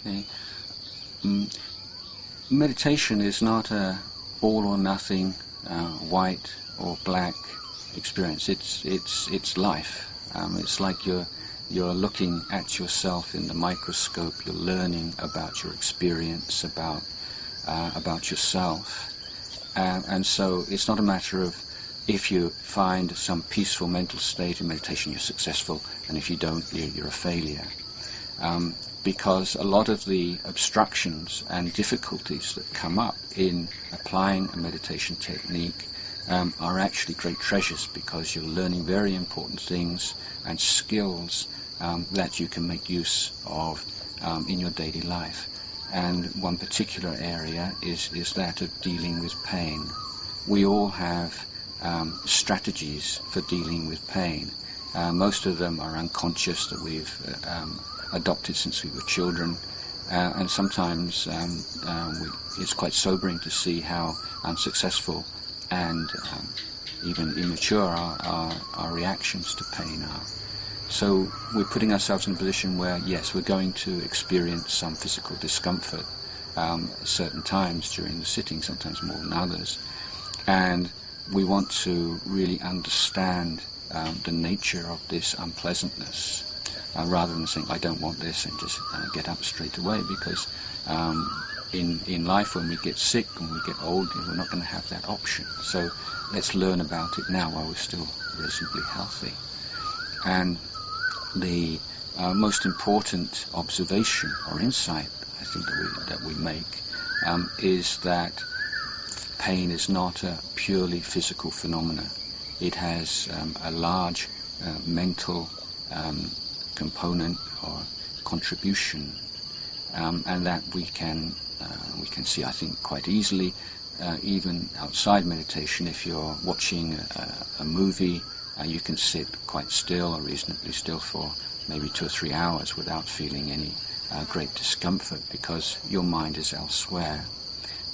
Okay. Meditation is not a all or nothing, white or black experience. It's life. It's like you're looking at yourself in the microscope. You're learning about your experience, about yourself, and so it's not a matter of if you find some peaceful mental state in meditation, you're successful, and if you don't, you're a failure. Because a lot of the obstructions and difficulties that come up in applying a meditation technique are actually great treasures, because you're learning very important things and skills that you can make use of in your daily life. And one particular area is that of dealing with pain. We all have strategies for dealing with pain. Most of them are unconscious, that we've adopted since we were children, and sometimes it's quite sobering to see how unsuccessful and even immature our reactions to pain are. So we're putting ourselves in a position where, yes, we're going to experience some physical discomfort at certain times during the sitting, sometimes more than others, and we want to really understand the nature of this unpleasantness, rather than saying, I don't want this, and just get up straight away, because in life, when we get sick, when we get old, we're not going to have that option. So let's learn about it now while we're still reasonably healthy. And the most important observation or insight, I think, that we make is that pain is not a purely physical phenomena. It has a large mental component or contribution, and that we can see, I think, quite easily, even outside meditation. If you're watching a movie, you can sit quite still or reasonably still for maybe 2 or 3 hours without feeling any great discomfort, because your mind is elsewhere.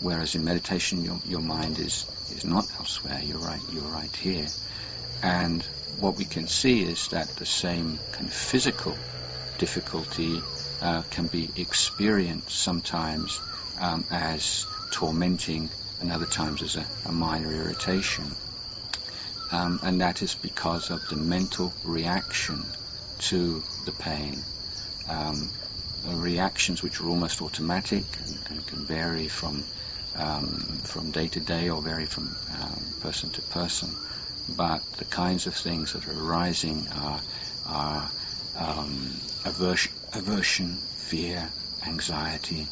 Whereas in meditation, your mind is not elsewhere. You're right here. And what we can see is that the same kind of physical difficulty can be experienced sometimes as tormenting, and other times as a minor irritation. And that is because of the mental reaction to the pain. Reactions which are almost automatic and can vary from day to day, or vary from person to person. But the kinds of things that are arising are aversion, fear, anxiety,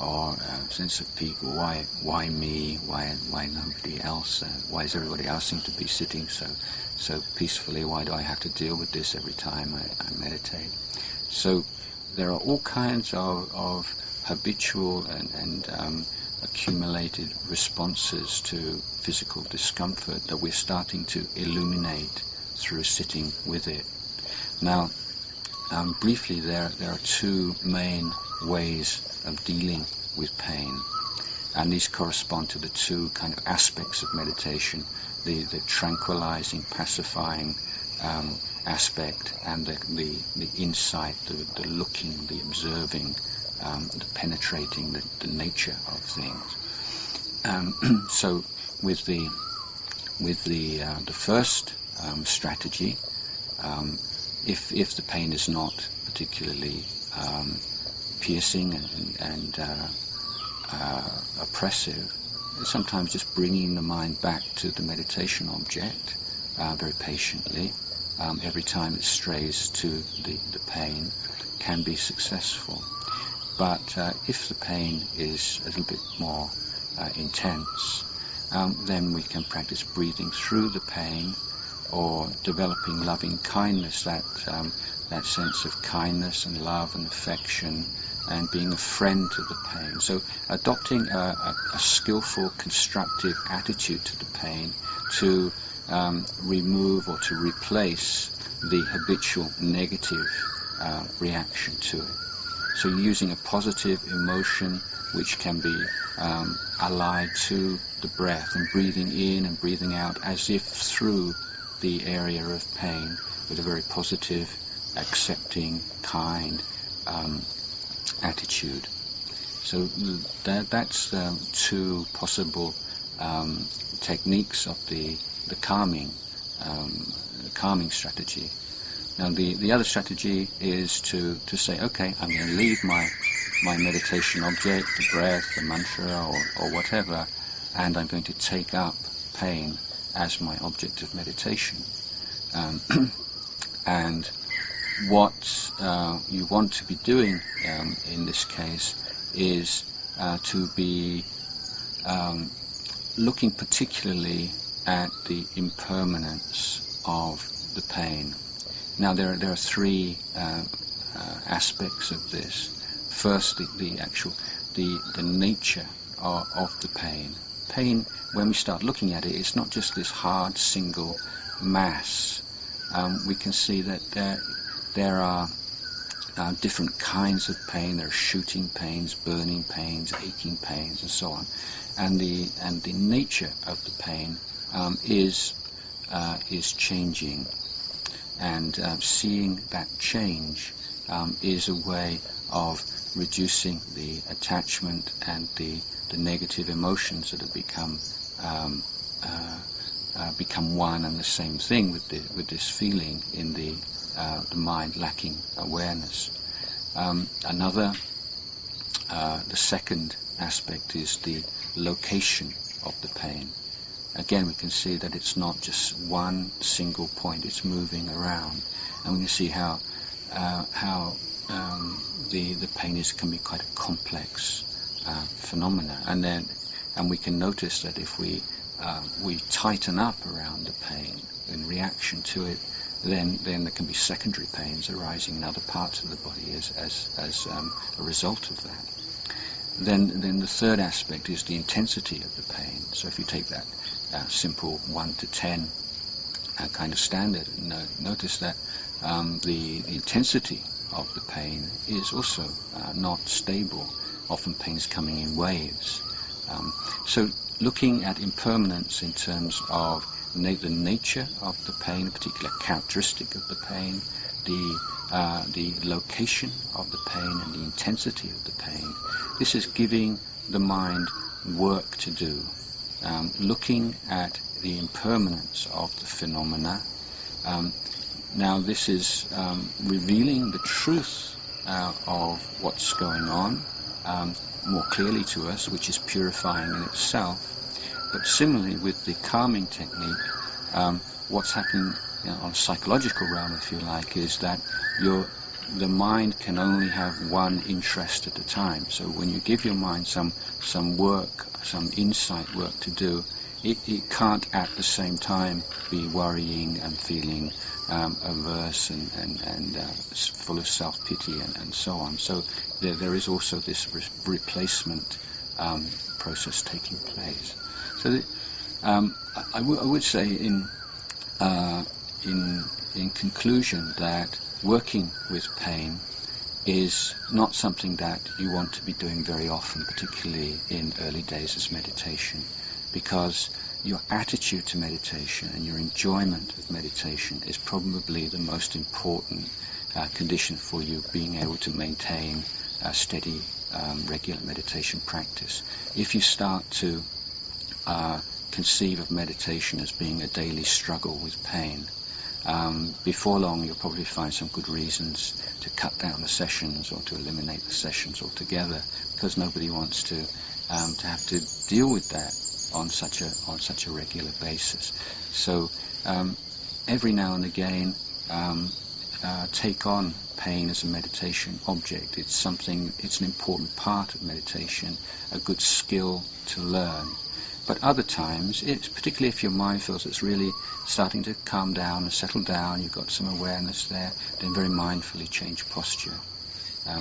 or a sense of pique. Why me? Why nobody else? Why does everybody else seem to be sitting so peacefully? Why do I have to deal with this every time I meditate? So there are all kinds of habitual and accumulated responses to physical discomfort that we're starting to illuminate through sitting with it. Now, briefly, there are 2 main ways of dealing with pain, and these correspond to the 2 kind of aspects of meditation: the tranquilizing, pacifying aspect, and the insight, the looking, the observing, the penetrating, the nature of things. So with the first strategy, if the pain is not particularly piercing and oppressive, sometimes just bringing the mind back to the meditation object very patiently, every time it strays to the pain, can be successful. But if the pain is a little bit more intense, then we can practice breathing through the pain, or developing loving kindness, that sense of kindness and love and affection, and being a friend to the pain. So adopting a skillful, constructive attitude to the pain to remove or to replace the habitual negative reaction to it. So you're using a positive emotion which can be allied to the breath, and breathing in and breathing out as if through the area of pain with a very positive, accepting, kind attitude. So that's two possible techniques of the calming strategy. Now the other strategy is to say, okay, I'm going to leave my meditation object, the breath, the mantra, or whatever, and I'm going to take up pain as my object of meditation. And what you want to be doing in this case is to be looking particularly at the impermanence of the pain. Now there are three aspects of this. First, the nature of the pain. Pain, when we start looking at it, it's not just this hard single mass. We can see that there are different kinds of pain. There are shooting pains, burning pains, aching pains, and so on. And the nature of the pain is changing, and seeing that change is a way of reducing the attachment and the negative emotions that have become one and the same thing with this feeling in the mind lacking awareness. The second aspect is the location of the pain. Again, we can see that it's not just one single point; it's moving around, and we can see how the pain can be quite a complex phenomena. And we can notice that if we tighten up around the pain in reaction to it, then there can be secondary pains arising in other parts of the body as a result of that. Then the third aspect is the intensity of the pain. So if you take that simple 1 to 10 kind of standard, notice that the intensity of the pain is also not stable. Often pain's coming in waves. So looking at impermanence in terms of the nature of the pain, a particular characteristic of the pain, the location of the pain and the intensity of the pain, this is giving the mind work to do. Looking at the impermanence of the phenomena. Now this is revealing the truth of what's going on more clearly to us, which is purifying in itself. But similarly with the calming technique, what's happening on a psychological realm, if you like, is that the mind can only have one interest at a time. So when you give your mind some work, some insight work to do, it can't at the same time be worrying and feeling averse and full of self-pity and so on. So there is also this replacement process taking place. So I would say in conclusion that working with pain is not something that you want to be doing very often, particularly in early days as meditation, because your attitude to meditation and your enjoyment of meditation is probably the most important condition for you being able to maintain a steady, regular meditation practice. If you start to conceive of meditation as being a daily struggle with pain, before long you'll probably find some good reasons to cut down the sessions or to eliminate the sessions altogether, because nobody wants to have to deal with that on such a regular basis. So every now and again take on pain as a meditation object. It's an important part of meditation, a good skill to learn. But other times, particularly if your mind feels it's really starting to calm down and settle down, you've got some awareness there, then very mindfully change posture.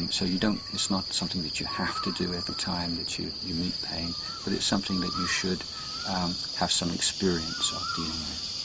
So it's not something that you have to do every time that you meet pain, but it's something that you should have some experience of dealing with.